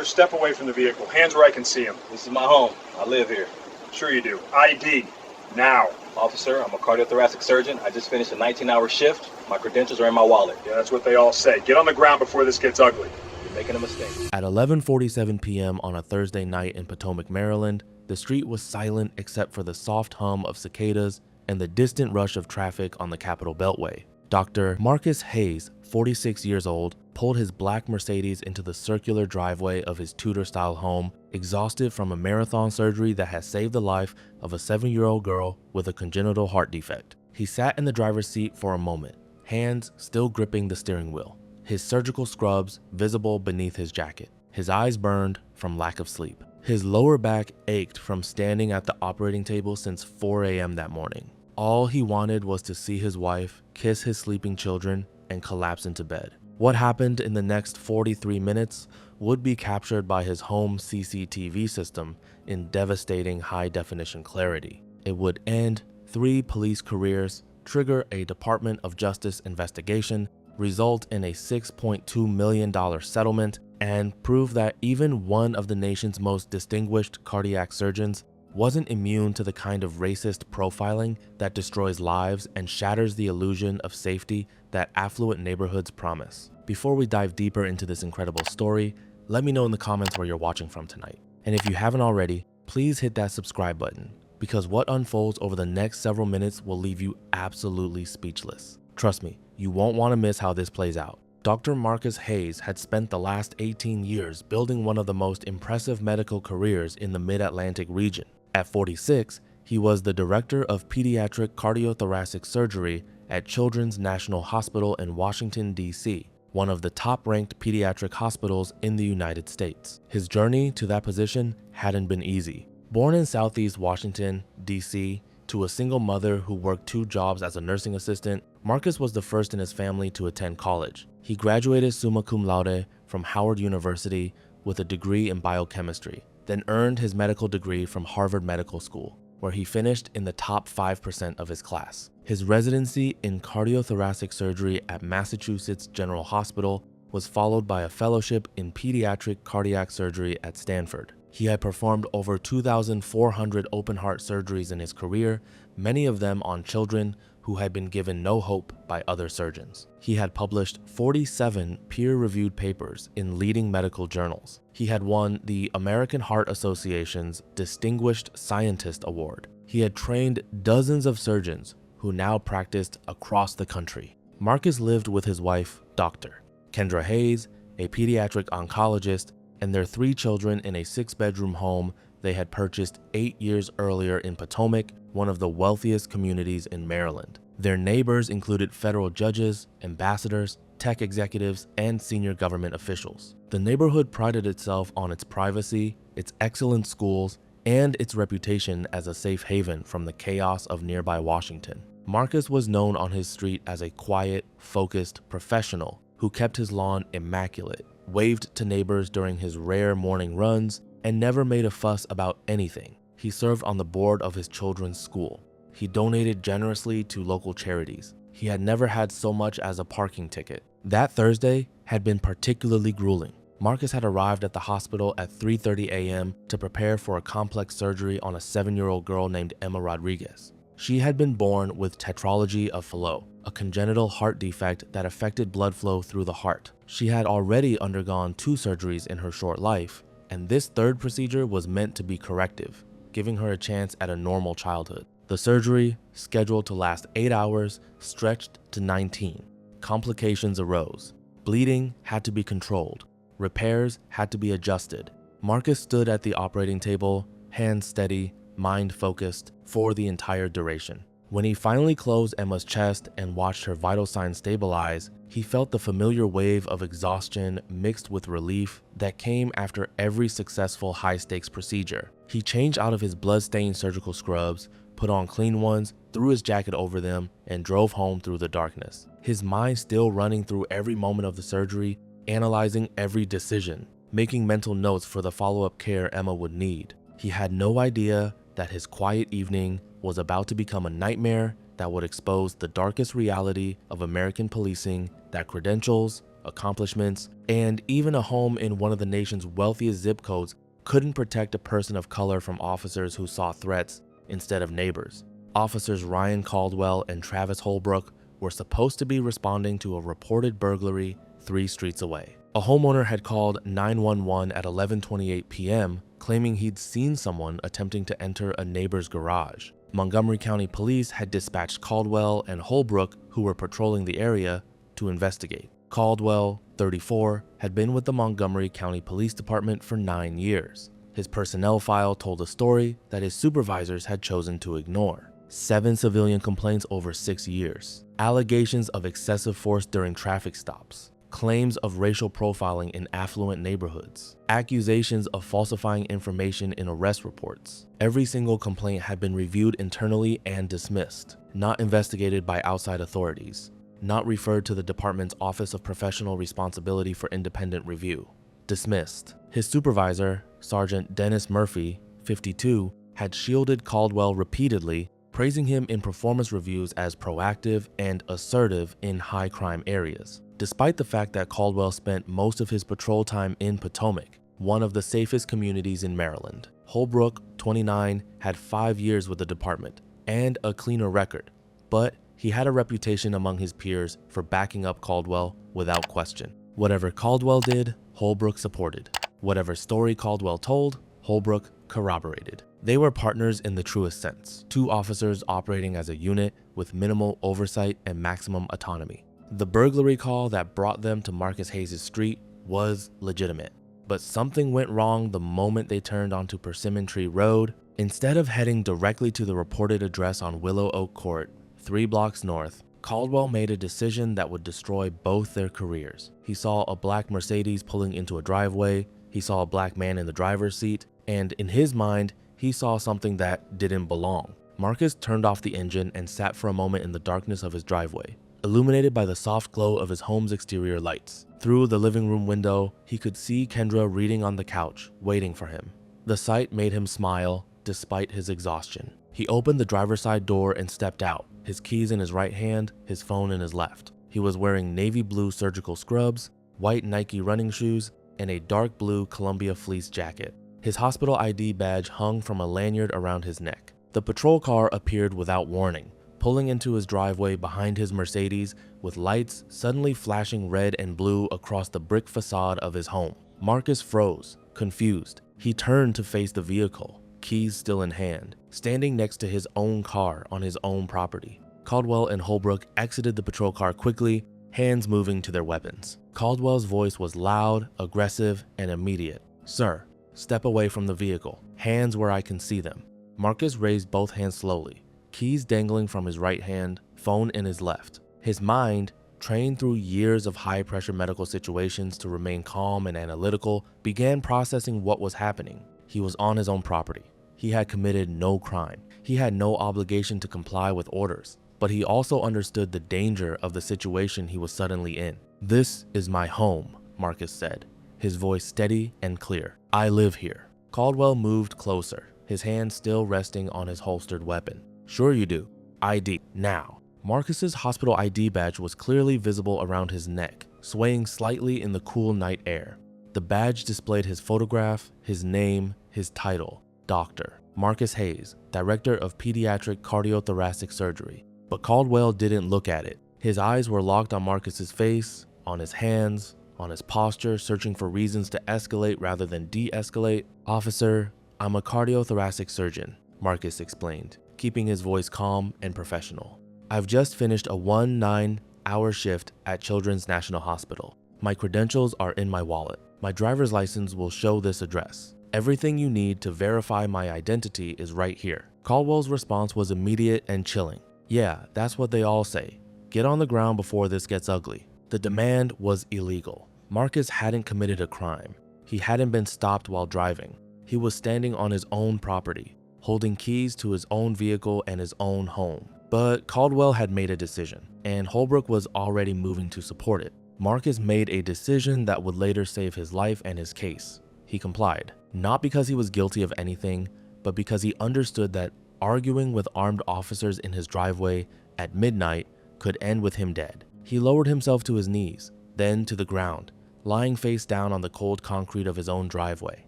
step away from the vehicle. Hands where I can see them. This is my home. I live here. Sure you do. ID. Now. Officer, I'm a cardiothoracic surgeon. I just finished a 19-hour shift. My credentials are in my wallet. Yeah, that's what they all say. Get on the ground before this gets ugly. You're making a mistake. At 11:47 p.m. on a Thursday night in Potomac, Maryland, the street was silent except for the soft hum of cicadas and the distant rush of traffic on the Capitol Beltway. Dr. Marcus Hayes, 46 years old, pulled his black Mercedes into the circular driveway of his Tudor-style home, exhausted from a marathon surgery that had saved the life of a 7-year-old girl with a congenital heart defect. He sat in the driver's seat for a moment, hands still gripping the steering wheel, his surgical scrubs visible beneath his jacket. His eyes burned from lack of sleep. His lower back ached from standing at the operating table since 4 a.m. that morning. All he wanted was to see his wife, kiss his sleeping children, and collapse into bed. What happened in the next 43 minutes would be captured by his home CCTV system in devastating high-definition clarity. It would end 3 police careers, trigger a Department of Justice investigation, result in a $6.2 million settlement, and prove that even one of the nation's most distinguished cardiac surgeons wasn't immune to the kind of racist profiling that destroys lives and shatters the illusion of safety that affluent neighborhoods promise. Before we dive deeper into this incredible story, let me know in the comments where you're watching from tonight. And if you haven't already, please hit that subscribe button, because what unfolds over the next several minutes will leave you absolutely speechless. Trust me, you won't want to miss how this plays out. Dr. Marcus Hayes had spent the last 18 years building one of the most impressive medical careers in the Mid-Atlantic region. At 46, he was the director of pediatric cardiothoracic surgery at Children's National Hospital in Washington, D.C., one of the top-ranked pediatric hospitals in the United States. His journey to that position hadn't been easy. Born in Southeast Washington, D.C., to a single mother who worked 2 jobs as a nursing assistant, Marcus was the first in his family to attend college. He graduated summa cum laude from Howard University with a degree in biochemistry, then earned his medical degree from Harvard Medical School, where he finished in the top 5% of his class. His residency in cardiothoracic surgery at Massachusetts General Hospital was followed by a fellowship in pediatric cardiac surgery at Stanford. He had performed over 2,400 open-heart surgeries in his career, many of them on children who had been given no hope by other surgeons. He had published 47 peer-reviewed papers in leading medical journals. He had won the American Heart Association's Distinguished Scientist Award. He had trained dozens of surgeons who now practiced across the country. Marcus lived with his wife, Dr. Kendra Hayes, a pediatric oncologist, and their 3 children in a 6-bedroom home they had purchased 8 years earlier in Potomac, one of the wealthiest communities in Maryland. Their neighbors included federal judges, ambassadors, tech executives, and senior government officials. The neighborhood prided itself on its privacy, its excellent schools, and its reputation as a safe haven from the chaos of nearby Washington. Marcus was known on his street as a quiet, focused professional who kept his lawn immaculate, waved to neighbors during his rare morning runs, and never made a fuss about anything. He served on the board of his children's school. He donated generously to local charities. He had never had so much as a parking ticket. That Thursday had been particularly grueling. Marcus had arrived at the hospital at 3:30 a.m. to prepare for a complex surgery on a 7-year-old girl named Emma Rodriguez. She had been born with tetralogy of Fallot, a congenital heart defect that affected blood flow through the heart. She had already undergone 2 surgeries in her short life, and this 3rd procedure was meant to be corrective, giving her a chance at a normal childhood. The surgery, scheduled to last 8 hours, stretched to 19. Complications arose. Bleeding had to be controlled. Repairs had to be adjusted. Marcus stood at the operating table, hands steady, mind focused, for the entire duration. When he finally closed Emma's chest and watched her vital signs stabilize, he felt the familiar wave of exhaustion mixed with relief that came after every successful high-stakes procedure. He changed out of his blood-stained surgical scrubs, put on clean ones, threw his jacket over them, and drove home through the darkness. His mind still running through every moment of the surgery, analyzing every decision, making mental notes for the follow-up care Emma would need. He had no idea that his quiet evening was about to become a nightmare that would expose the darkest reality of American policing, that credentials, accomplishments, and even a home in one of the nation's wealthiest zip codes couldn't protect a person of color from officers who saw threats instead of neighbors. Officers Ryan Caldwell and Travis Holbrook were supposed to be responding to a reported burglary 3 streets away. A homeowner had called 911 at 11:28 p.m., claiming he'd seen someone attempting to enter a neighbor's garage. Montgomery County Police had dispatched Caldwell and Holbrook, who were patrolling the area, to investigate. Caldwell, 34, had been with the Montgomery County Police Department for 9 years. His personnel file told a story that his supervisors had chosen to ignore. 7 civilian complaints over 6 years. Allegations of excessive force during traffic stops. Claims of racial profiling in affluent neighborhoods. Accusations of falsifying information in arrest reports. Every single complaint had been reviewed internally and dismissed, not investigated by outside authorities, not referred to the department's Office of Professional Responsibility for Independent Review. Dismissed. His supervisor, Sergeant Dennis Murphy, 52, had shielded Caldwell repeatedly, praising him in performance reviews as proactive and assertive in high crime areas. Despite the fact that Caldwell spent most of his patrol time in Potomac, one of the safest communities in Maryland. Holbrook, 29, had 5 years with the department and a cleaner record, but he had a reputation among his peers for backing up Caldwell without question. Whatever Caldwell did, Holbrook supported. Whatever story Caldwell told, Holbrook corroborated. They were partners in the truest sense, 2 officers operating as a unit with minimal oversight and maximum autonomy. The burglary call that brought them to Marcus Hayes' street was legitimate, but something went wrong the moment they turned onto Persimmon Tree Road. Instead of heading directly to the reported address on Willow Oak Court, 3 blocks north, Caldwell made a decision that would destroy both their careers. He saw a black Mercedes pulling into a driveway, he saw a black man in the driver's seat, and in his mind, he saw something that didn't belong. Marcus turned off the engine and sat for a moment in the darkness of his driveway, illuminated by the soft glow of his home's exterior lights. Through the living room window, he could see Kendra reading on the couch, waiting for him. The sight made him smile, despite his exhaustion. He opened the driver's side door and stepped out, his keys in his right hand, his phone in his left. He was wearing navy blue surgical scrubs, white Nike running shoes, and a dark blue Columbia fleece jacket. His hospital ID badge hung from a lanyard around his neck. The patrol car appeared without warning, pulling into his driveway behind his Mercedes with lights suddenly flashing red and blue across the brick facade of his home. Marcus froze, confused. He turned to face the vehicle, keys still in hand, standing next to his own car on his own property. Caldwell and Holbrook exited the patrol car quickly, hands moving to their weapons. Caldwell's voice was loud, aggressive, and immediate. "Sir, step away from the vehicle. Hands where I can see them." Marcus raised both hands slowly, keys dangling from his right hand, phone in his left. His mind, trained through years of high-pressure medical situations to remain calm and analytical, began processing what was happening. He was on his own property. He had committed no crime. He had no obligation to comply with orders, but he also understood the danger of the situation he was suddenly in. "This is my home," Marcus said, his voice steady and clear. "I live here." Caldwell moved closer, his hand still resting on his holstered weapon. "Sure you do. ID, now." Marcus's hospital ID badge was clearly visible around his neck, swaying slightly in the cool night air. The badge displayed his photograph, his name, his title, Dr. Marcus Hayes, Director of Pediatric Cardiothoracic Surgery. But Caldwell didn't look at it. His eyes were locked on Marcus's face, on his hands, on his posture, searching for reasons to escalate rather than de-escalate. "Officer, I'm a cardiothoracic surgeon," Marcus explained, keeping his voice calm and professional. "I've just finished a 19-hour shift at Children's National Hospital. My credentials are in my wallet. My driver's license will show this address. Everything you need to verify my identity is right here." Caldwell's response was immediate and chilling. "Yeah, that's what they all say. Get on the ground before this gets ugly." The demand was illegal. Marcus hadn't committed a crime. He hadn't been stopped while driving. He was standing on his own property, holding keys to his own vehicle and his own home. But Caldwell had made a decision, and Holbrook was already moving to support it. Marcus made a decision that would later save his life and his case. He complied, not because he was guilty of anything, but because he understood that arguing with armed officers in his driveway at midnight could end with him dead. He lowered himself to his knees, then to the ground, lying face down on the cold concrete of his own driveway.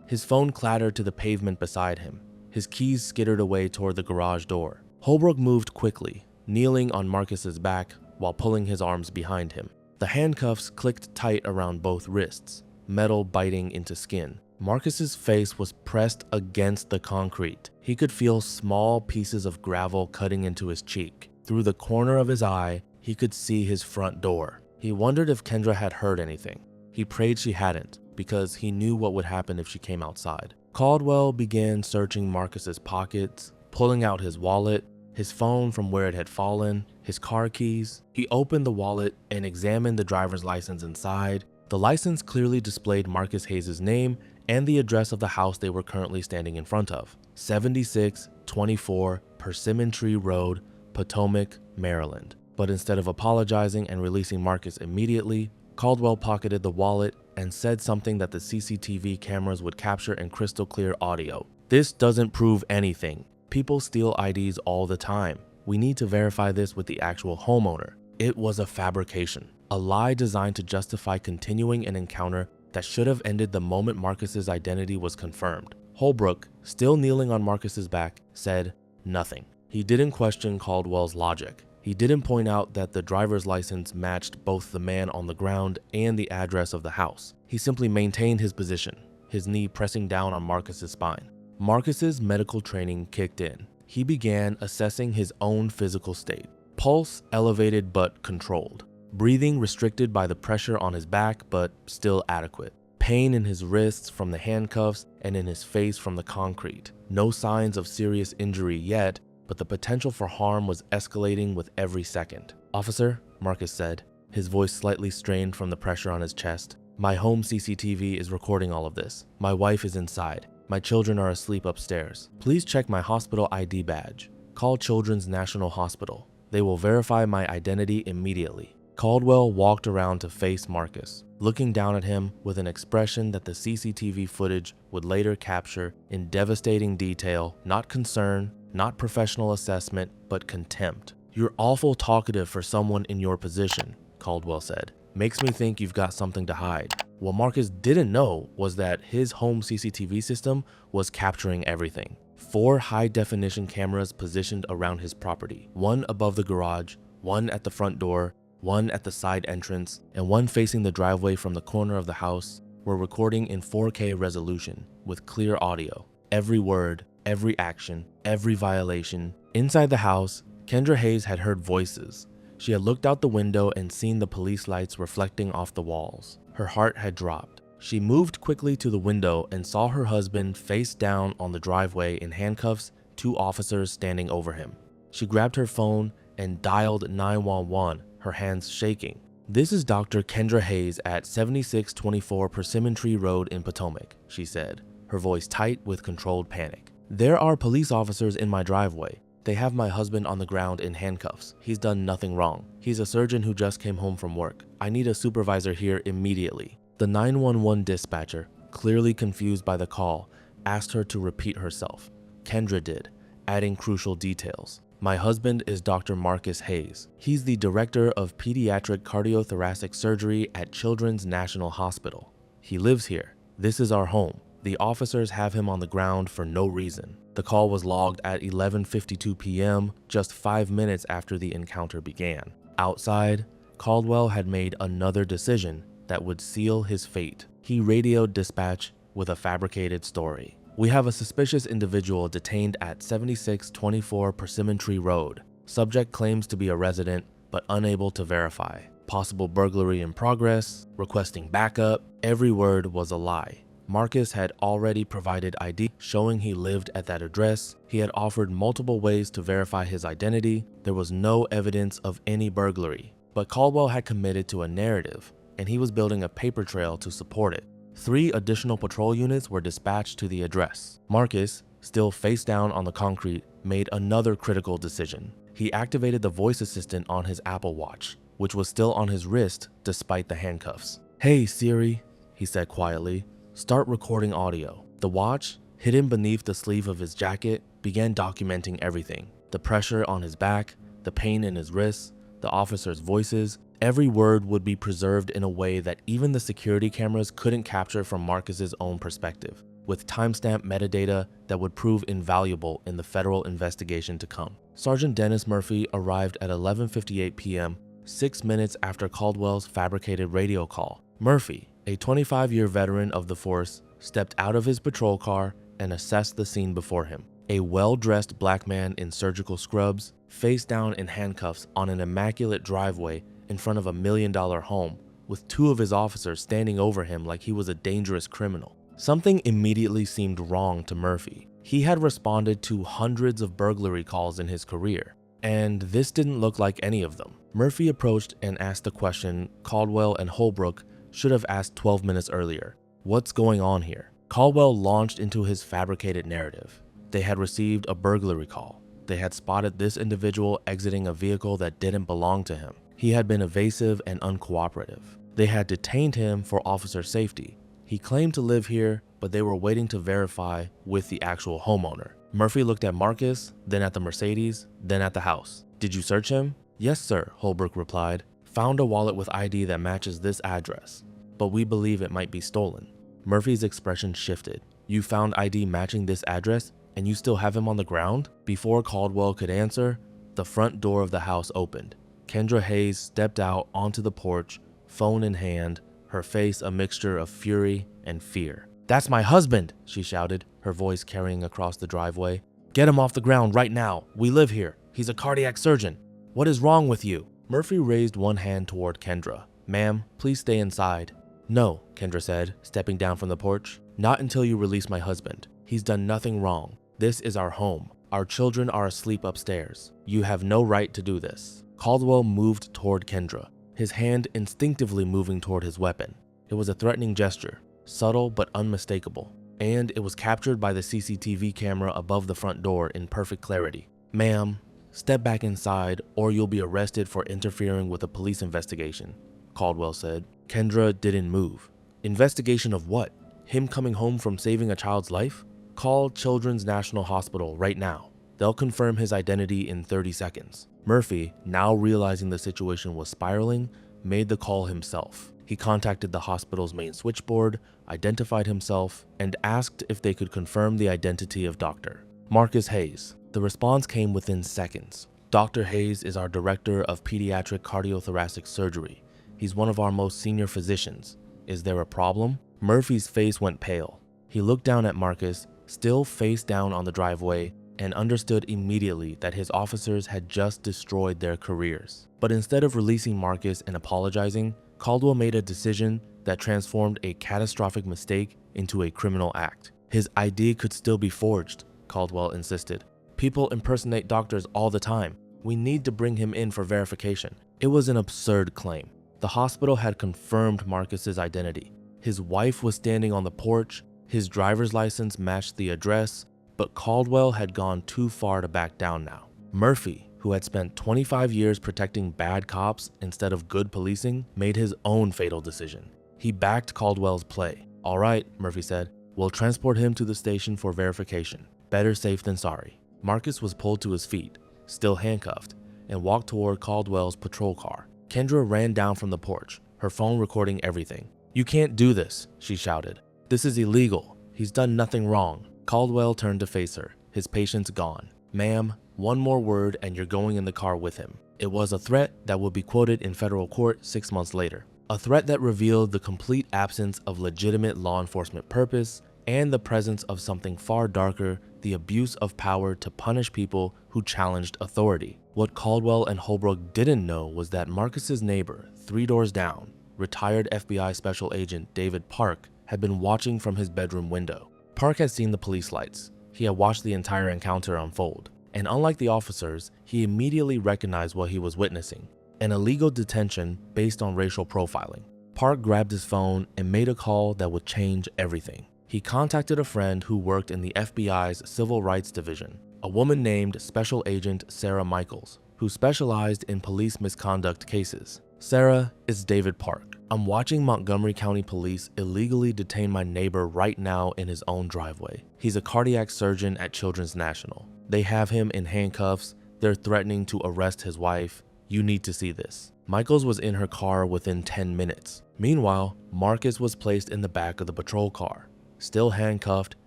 His phone clattered to the pavement beside him. His keys skittered away toward the garage door. Holbrook moved quickly, kneeling on Marcus's back while pulling his arms behind him. The handcuffs clicked tight around both wrists, metal biting into skin. Marcus's face was pressed against the concrete. He could feel small pieces of gravel cutting into his cheek. Through the corner of his eye, he could see his front door. He wondered if Kendra had heard anything. He prayed she hadn't, because he knew what would happen if she came outside. Caldwell began searching Marcus's pockets, pulling out his wallet, his phone from where it had fallen, his car keys. He opened the wallet and examined the driver's license inside. The license clearly displayed Marcus Hayes' name and the address of the house they were currently standing in front of, 7624 Persimmon Tree Road, Potomac, Maryland. But instead of apologizing and releasing Marcus immediately, Caldwell pocketed the wallet and said something that the CCTV cameras would capture in crystal clear audio. "This doesn't prove anything. People steal IDs all the time. We need to verify this with the actual homeowner." It was a fabrication, a lie designed to justify continuing an encounter that should have ended the moment Marcus's identity was confirmed. Holbrook, still kneeling on Marcus's back, said nothing. He didn't question Caldwell's logic. He didn't point out that the driver's license matched both the man on the ground and the address of the house. He simply maintained his position, his knee pressing down on Marcus's spine. Marcus's medical training kicked in. He began assessing his own physical state. Pulse elevated but controlled. Breathing restricted by the pressure on his back but still adequate. Pain in his wrists from the handcuffs and in his face from the concrete. No signs of serious injury yet, but the potential for harm was escalating with every second. "Officer," Marcus said, his voice slightly strained from the pressure on his chest, "my home CCTV is recording all of this. My wife is inside. My children are asleep upstairs. Please check my hospital ID badge. Call Children's National Hospital. They will verify my identity immediately." Caldwell walked around to face Marcus, looking down at him with an expression that the CCTV footage would later capture in devastating detail, not concern, not professional assessment, but contempt. "You're awful talkative for someone in your position," Caldwell said. "Makes me think you've got something to hide." What Marcus didn't know was that his home CCTV system was capturing everything. 4 high-definition cameras positioned around his property, one above the garage, one at the front door, one at the side entrance, and one facing the driveway from the corner of the house, were recording in 4K resolution with clear audio. Every word, every action, every violation. Inside the house, Kendra Hayes had heard voices. She had looked out the window and seen the police lights reflecting off the walls. Her heart had dropped. She moved quickly to the window and saw her husband face down on the driveway in handcuffs, 2 officers standing over him. She grabbed her phone and dialed 911, her hands shaking. "This is Dr. Kendra Hayes at 7624 Persimmon Tree Road in Potomac," she said, her voice tight with controlled panic. "There are police officers in my driveway. They have my husband on the ground in handcuffs. He's done nothing wrong. He's a surgeon who just came home from work. I need a supervisor here immediately." The 911 dispatcher, clearly confused by the call, asked her to repeat herself. Kendra did, adding crucial details. "My husband is Dr. Marcus Hayes. He's the director of pediatric cardiothoracic surgery at Children's National Hospital. He lives here. This is our home. The officers have him on the ground for no reason." The call was logged at 11:52 p.m., just 5 minutes after the encounter began. Outside, Caldwell had made another decision that would seal his fate. He radioed dispatch with a fabricated story. "We have a suspicious individual detained at 7624 Persimmon Tree Road. Subject claims to be a resident, but unable to verify. Possible burglary in progress, requesting backup." Every word was a lie. Marcus had already provided ID showing he lived at that address. He had offered multiple ways to verify his identity. There was no evidence of any burglary. But Caldwell had committed to a narrative, and he was building a paper trail to support it. 3 additional patrol units were dispatched to the address. Marcus, still face down on the concrete, made another critical decision. He activated the voice assistant on his Apple Watch, which was still on his wrist despite the handcuffs. "Hey Siri," he said quietly, "start recording audio." The watch, hidden beneath the sleeve of his jacket, began documenting everything. The pressure on his back, the pain in his wrists, the officers' voices, Every word would be preserved in a way that even the security cameras couldn't capture from Marcus's own perspective, with timestamp metadata that would prove invaluable in the federal investigation to come. Sergeant Dennis Murphy arrived at 11:58 p.m., 6 minutes after Caldwell's fabricated radio call. Murphy, a 25-year veteran of the force, stepped out of his patrol car and assessed the scene before him. A well-dressed black man in surgical scrubs, face down in handcuffs on an immaculate driveway in front of a $1 million home, with 2 of his officers standing over him like he was a dangerous criminal. Something immediately seemed wrong to Murphy. He had responded to hundreds of burglary calls in his career, and this didn't look like any of them. Murphy approached and asked the question Caldwell and Holbrook should have asked 12 minutes earlier. What's going on here? Caldwell launched into his fabricated narrative. They had received a burglary call. They had spotted this individual exiting a vehicle that didn't belong to him. He had been evasive and uncooperative. They had detained him for officer safety. He claimed to live here, but they were waiting to verify with the actual homeowner. Murphy looked at Marcus, then at the Mercedes, then at the house. Did you search him? Yes, sir, Holbrook replied. Found a wallet with ID that matches this address, but we believe it might be stolen. Murphy's expression shifted. You found ID matching this address, and you still have him on the ground? Before Caldwell could answer, the front door of the house opened. Kendra Hayes stepped out onto the porch, phone in hand, her face a mixture of fury and fear. That's my husband, she shouted, her voice carrying across the driveway. Get him off the ground right now. We live here. He's a cardiac surgeon. What is wrong with you? Murphy raised one hand toward Kendra. Ma'am, please stay inside. No, Kendra said, stepping down from the porch. Not until you release my husband. He's done nothing wrong. This is our home. Our children are asleep upstairs. You have no right to do this. Caldwell moved toward Kendra, his hand instinctively moving toward his weapon. It was a threatening gesture, subtle but unmistakable, and it was captured by the CCTV camera above the front door in perfect clarity. Ma'am, step back inside or you'll be arrested for interfering with a police investigation, Caldwell said. Kendra didn't move. Investigation of what? Him coming home from saving a child's life? Call Children's National Hospital right now. They'll confirm his identity in 30 seconds. Murphy, now realizing the situation was spiraling, made the call himself. He contacted the hospital's main switchboard, identified himself, and asked if they could confirm the identity of Dr. Marcus Hayes. The response came within seconds. Dr. Hayes is our director of pediatric cardiothoracic surgery. He's one of our most senior physicians. Is there a problem? Murphy's face went pale. He looked down at Marcus, still face down on the driveway, and understood immediately that his officers had just destroyed their careers. But instead of releasing Marcus and apologizing, Caldwell made a decision that transformed a catastrophic mistake into a criminal act. His ID could still be forged, Caldwell insisted. People impersonate doctors all the time. We need to bring him in for verification. It was an absurd claim. The hospital had confirmed Marcus's identity. His wife was standing on the porch, his driver's license matched the address, but Caldwell had gone too far to back down now. Murphy, who had spent 25 years protecting bad cops instead of good policing, made his own fatal decision. He backed Caldwell's play. All right, Murphy said, we'll transport him to the station for verification. Better safe than sorry. Marcus was pulled to his feet, still handcuffed, and walked toward Caldwell's patrol car. Kendra ran down from the porch, her phone recording everything. You can't do this, she shouted. This is illegal. He's done nothing wrong. Caldwell turned to face her, his patience gone. Ma'am, one more word and you're going in the car with him. It was a threat that would be quoted in federal court 6 months later. A threat that revealed the complete absence of legitimate law enforcement purpose and the presence of something far darker, the abuse of power to punish people who challenged authority. What Caldwell and Holbrook didn't know was that Marcus's neighbor, 3 doors down, retired FBI Special Agent David Park, had been watching from his bedroom window. Park had seen the police lights. He had watched the entire encounter unfold. And unlike the officers, he immediately recognized what he was witnessing, an illegal detention based on racial profiling. Park grabbed his phone and made a call that would change everything. He contacted a friend who worked in the FBI's Civil Rights Division, a woman named Special Agent Sarah Michaels, who specialized in police misconduct cases. Sarah, it's David Park. I'm watching Montgomery County Police illegally detain my neighbor right now in his own driveway. He's a cardiac surgeon at Children's National. They have him in handcuffs. They're threatening to arrest his wife. You need to see this. Michaels was in her car within 10 minutes. Meanwhile, Marcus was placed in the back of the patrol car, still handcuffed,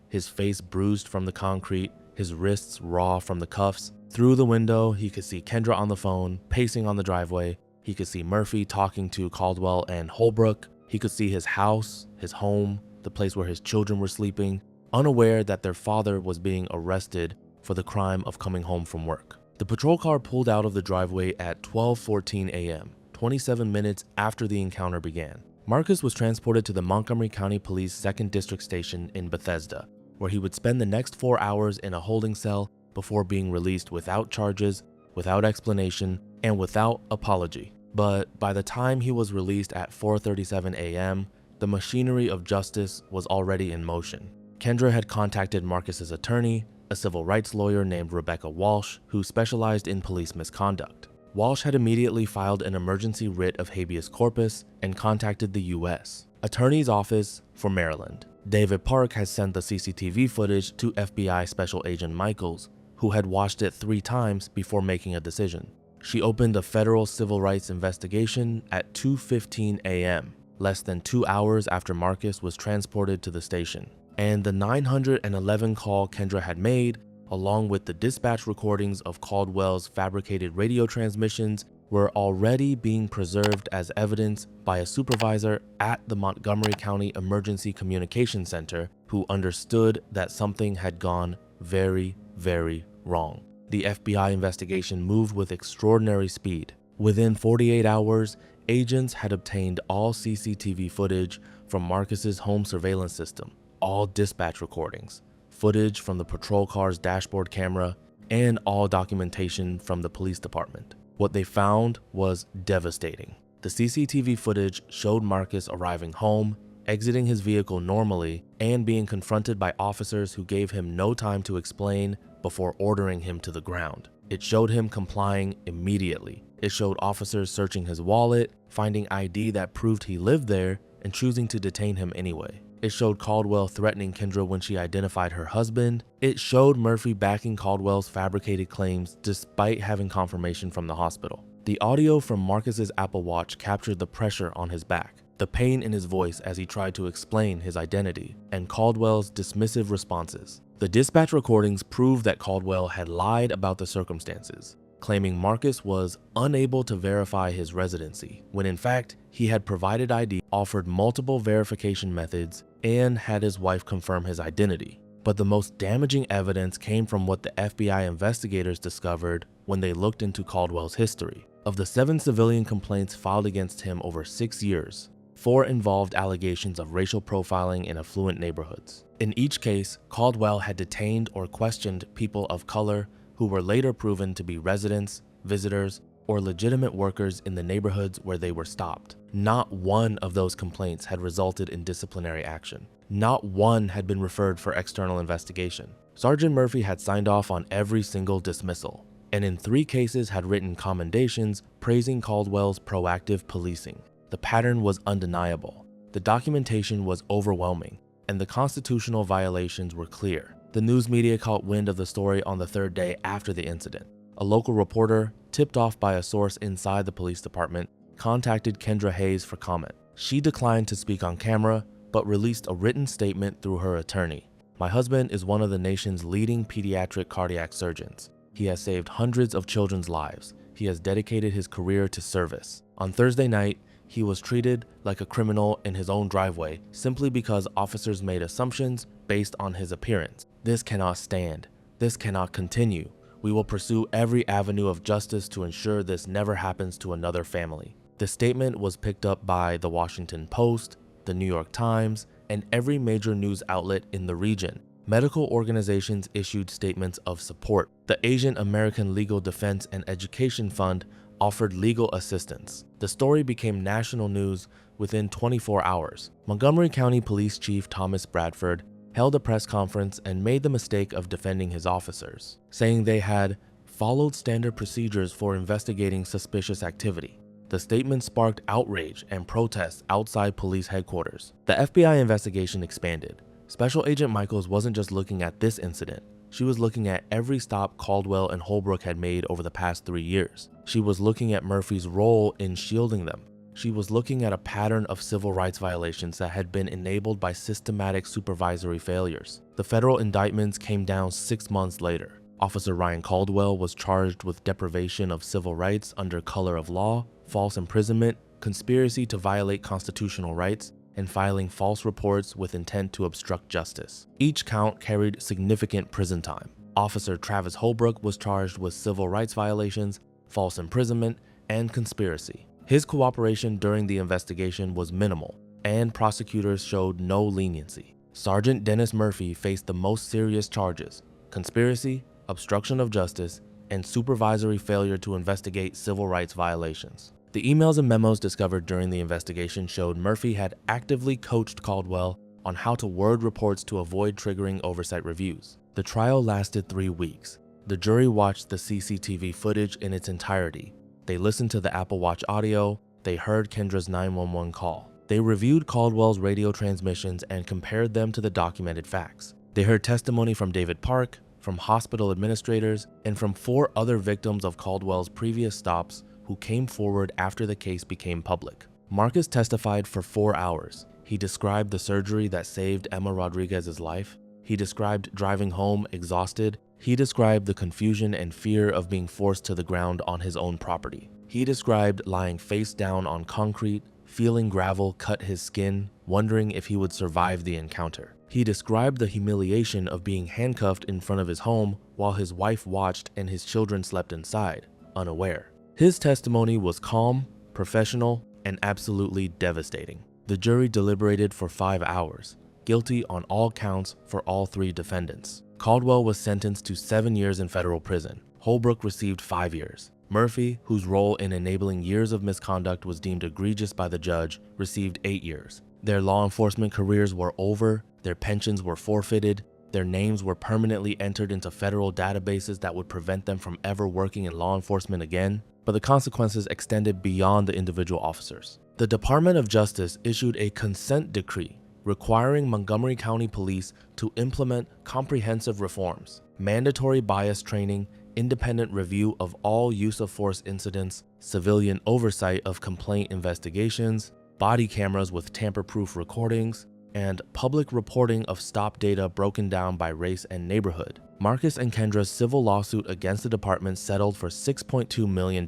his face bruised from the concrete, his wrists raw from the cuffs. Through the window, he could see Kendra on the phone, pacing on the driveway. He could see Murphy talking to Caldwell and Holbrook. He could see his house, his home, the place where his children were sleeping, unaware that their father was being arrested for the crime of coming home from work. The patrol car pulled out of the driveway at 12:14 a.m., 27 minutes after the encounter began. Marcus was transported to the Montgomery County Police 2nd District Station in Bethesda, where he would spend the next 4 hours in a holding cell before being released without charges, without explanation, and without apology. But by the time he was released at 4:37 a.m., the machinery of justice was already in motion. Kendra had contacted Marcus's attorney, a civil rights lawyer named Rebecca Walsh, who specialized in police misconduct. Walsh had immediately filed an emergency writ of habeas corpus and contacted the U.S. Attorney's Office for Maryland. David Park had sent the CCTV footage to FBI Special Agent Michaels, who had watched it 3 times before making a decision. She opened a federal civil rights investigation at 2:15 a.m., less than 2 hours after Marcus was transported to the station. And the 911 call Kendra had made, along with the dispatch recordings of Caldwell's fabricated radio transmissions, were already being preserved as evidence by a supervisor at the Montgomery County Emergency Communication Center who understood that something had gone very, very wrong. The FBI investigation moved with extraordinary speed. Within 48 hours, agents had obtained all CCTV footage from Marcus's home surveillance system, all dispatch recordings, footage from the patrol car's dashboard camera, and all documentation from the police department. What they found was devastating. The CCTV footage showed Marcus arriving home, exiting his vehicle normally, and being confronted by officers who gave him no time to explain before ordering him to the ground. It showed him complying immediately. It showed officers searching his wallet, finding ID that proved he lived there, and choosing to detain him anyway. It showed Caldwell threatening Kendra when she identified her husband. It showed Murphy backing Caldwell's fabricated claims despite having confirmation from the hospital. The audio from Marcus's Apple Watch captured the pressure on his back, the pain in his voice as he tried to explain his identity, and Caldwell's dismissive responses. The dispatch recordings proved that Caldwell had lied about the circumstances, claiming Marcus was unable to verify his residency, when in fact, he had provided ID, offered multiple verification methods, and had his wife confirm his identity. But the most damaging evidence came from what the FBI investigators discovered when they looked into Caldwell's history. Of the 7 civilian complaints filed against him over 6 years, 4 involved allegations of racial profiling in affluent neighborhoods. In each case, Caldwell had detained or questioned people of color who were later proven to be residents, visitors, or legitimate workers in the neighborhoods where they were stopped. Not one of those complaints had resulted in disciplinary action. Not one had been referred for external investigation. Sergeant Murphy had signed off on every single dismissal, and in 3 cases had written commendations praising Caldwell's proactive policing. The pattern was undeniable. The documentation was overwhelming, and the constitutional violations were clear. The news media caught wind of the story on the 3rd day after the incident. A local reporter, tipped off by a source inside the police department, contacted Kendra Hayes for comment. She declined to speak on camera, but released a written statement through her attorney. "My husband is one of the nation's leading pediatric cardiac surgeons. He has saved hundreds of children's lives. He has dedicated his career to service. On Thursday night, he was treated like a criminal in his own driveway simply because officers made assumptions based on his appearance. This cannot stand. This cannot continue. We will pursue every avenue of justice to ensure this never happens to another family." The statement was picked up by the Washington Post, the New York Times, and every major news outlet in the region. Medical organizations issued statements of support. The Asian American Legal Defense and Education Fund offered legal assistance. The story became national news within 24 hours. Montgomery County Police Chief Thomas Bradford held a press conference and made the mistake of defending his officers, saying they had followed standard procedures for investigating suspicious activity. The statement sparked outrage and protests outside police headquarters. The FBI investigation expanded. Special Agent Michaels wasn't just looking at this incident. She was looking at every stop Caldwell and Holbrook had made over the past 3 years. She was looking at Murphy's role in shielding them. She was looking at a pattern of civil rights violations that had been enabled by systematic supervisory failures. The federal indictments came down 6 months later. Officer Ryan Caldwell was charged with deprivation of civil rights under color of law, false imprisonment, conspiracy to violate constitutional rights, and filing false reports with intent to obstruct justice. Each count carried significant prison time. Officer Travis Holbrook was charged with civil rights violations, false imprisonment, and conspiracy. His cooperation during the investigation was minimal, and prosecutors showed no leniency. Sergeant Dennis Murphy faced the most serious charges: conspiracy, obstruction of justice, and supervisory failure to investigate civil rights violations. The emails and memos discovered during the investigation showed Murphy had actively coached Caldwell on how to word reports to avoid triggering oversight reviews. The trial lasted 3 weeks. The jury watched the CCTV footage in its entirety. They listened to the Apple Watch audio. They heard Kendra's 911 call. They reviewed Caldwell's radio transmissions and compared them to the documented facts. They heard testimony from David Park, from hospital administrators, and from 4 other victims of Caldwell's previous stops who came forward after the case became public. Marcus testified for 4 hours. He described the surgery that saved Emma Rodriguez's life. He described driving home exhausted. He described the confusion and fear of being forced to the ground on his own property. He described lying face down on concrete, feeling gravel cut his skin, wondering if he would survive the encounter. He described the humiliation of being handcuffed in front of his home while his wife watched and his children slept inside, unaware. His testimony was calm, professional, and absolutely devastating. The jury deliberated for 5 hours, guilty on all counts for all 3 defendants. Caldwell was sentenced to 7 years in federal prison. Holbrook received 5 years. Murphy, whose role in enabling years of misconduct was deemed egregious by the judge, received 8 years. Their law enforcement careers were over, their pensions were forfeited, their names were permanently entered into federal databases that would prevent them from ever working in law enforcement again, but the consequences extended beyond the individual officers. The Department of Justice issued a consent decree requiring Montgomery County Police to implement comprehensive reforms, mandatory bias training, independent review of all use of force incidents, civilian oversight of complaint investigations, body cameras with tamper-proof recordings, and public reporting of stop data broken down by race and neighborhood. Marcus and Kendra's civil lawsuit against the department settled for $6.2 million,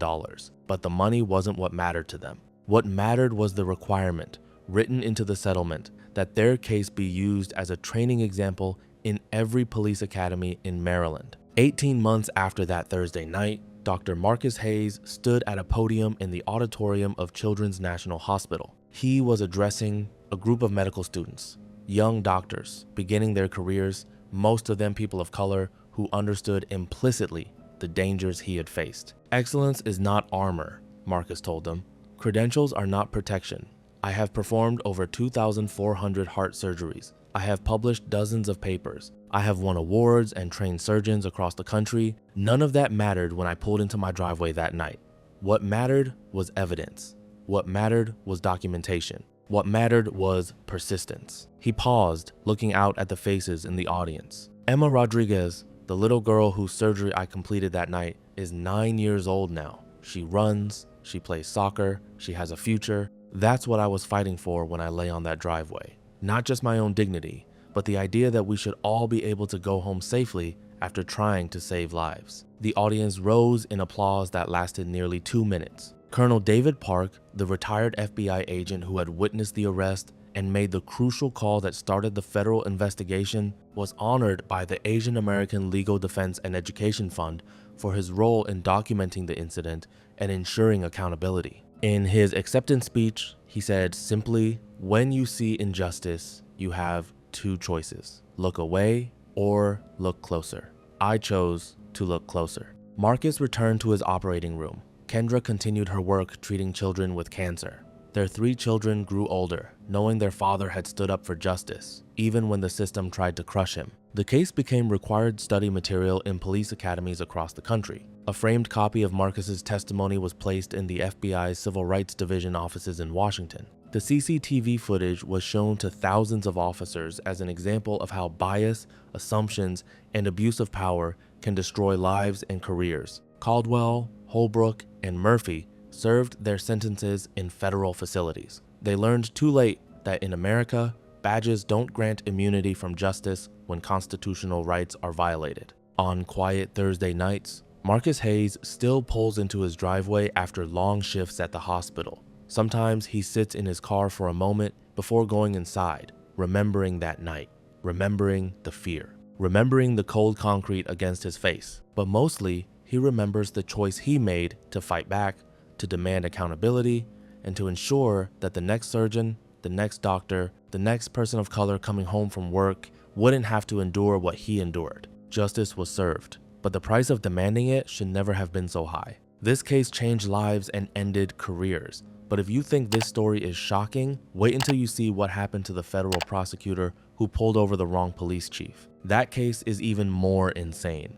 but the money wasn't what mattered to them. What mattered was the requirement, written into the settlement, that their case be used as a training example in every police academy in Maryland. 18 months after that Thursday night, Dr. Marcus Hayes stood at a podium in the auditorium of Children's National Hospital. He was addressing a group of medical students, young doctors beginning their careers, most of them people of color who understood implicitly the dangers he had faced. Excellence is not armor, Marcus told them. Credentials are not protection. I have performed over 2,400 heart surgeries. I have published dozens of papers. I have won awards and trained surgeons across the country. None of that mattered when I pulled into my driveway that night. What mattered was evidence. What mattered was documentation. What mattered was persistence. He paused, looking out at the faces in the audience. Emma Rodriguez, the little girl whose surgery I completed that night, is 9 years old now. She runs, she plays soccer, she has a future. That's what I was fighting for when I lay on that driveway. Not just my own dignity, but the idea that we should all be able to go home safely after trying to save lives. The audience rose in applause that lasted nearly 2 minutes. Colonel David Park, the retired FBI agent who had witnessed the arrest and made the crucial call that started the federal investigation, was honored by the Asian American Legal Defense and Education Fund for his role in documenting the incident and ensuring accountability. In his acceptance speech, he said simply, "When you see injustice, you have 2 choices. Look away or look closer." I chose to look closer. Marcus returned to his operating room. Kendra continued her work treating children with cancer. Their 3 children grew older, knowing their father had stood up for justice, even when the system tried to crush him. The case became required study material in police academies across the country. A framed copy of Marcus's testimony was placed in the FBI's Civil Rights Division offices in Washington. The CCTV footage was shown to thousands of officers as an example of how bias, assumptions, and abuse of power can destroy lives and careers. Caldwell, Holbrook, and Murphy served their sentences in federal facilities. They learned too late that in America, badges don't grant immunity from justice when constitutional rights are violated. On quiet Thursday nights, Marcus Hayes still pulls into his driveway after long shifts at the hospital. Sometimes he sits in his car for a moment before going inside, remembering that night, remembering the fear, remembering the cold concrete against his face. But mostly, he remembers the choice he made to fight back, to demand accountability, and to ensure that the next surgeon, the next doctor, the next person of color coming home from work wouldn't have to endure what he endured. Justice was served, but the price of demanding it should never have been so high. This case changed lives and ended careers. But if you think this story is shocking, wait until you see what happened to the federal prosecutor who pulled over the wrong police chief. That case is even more insane.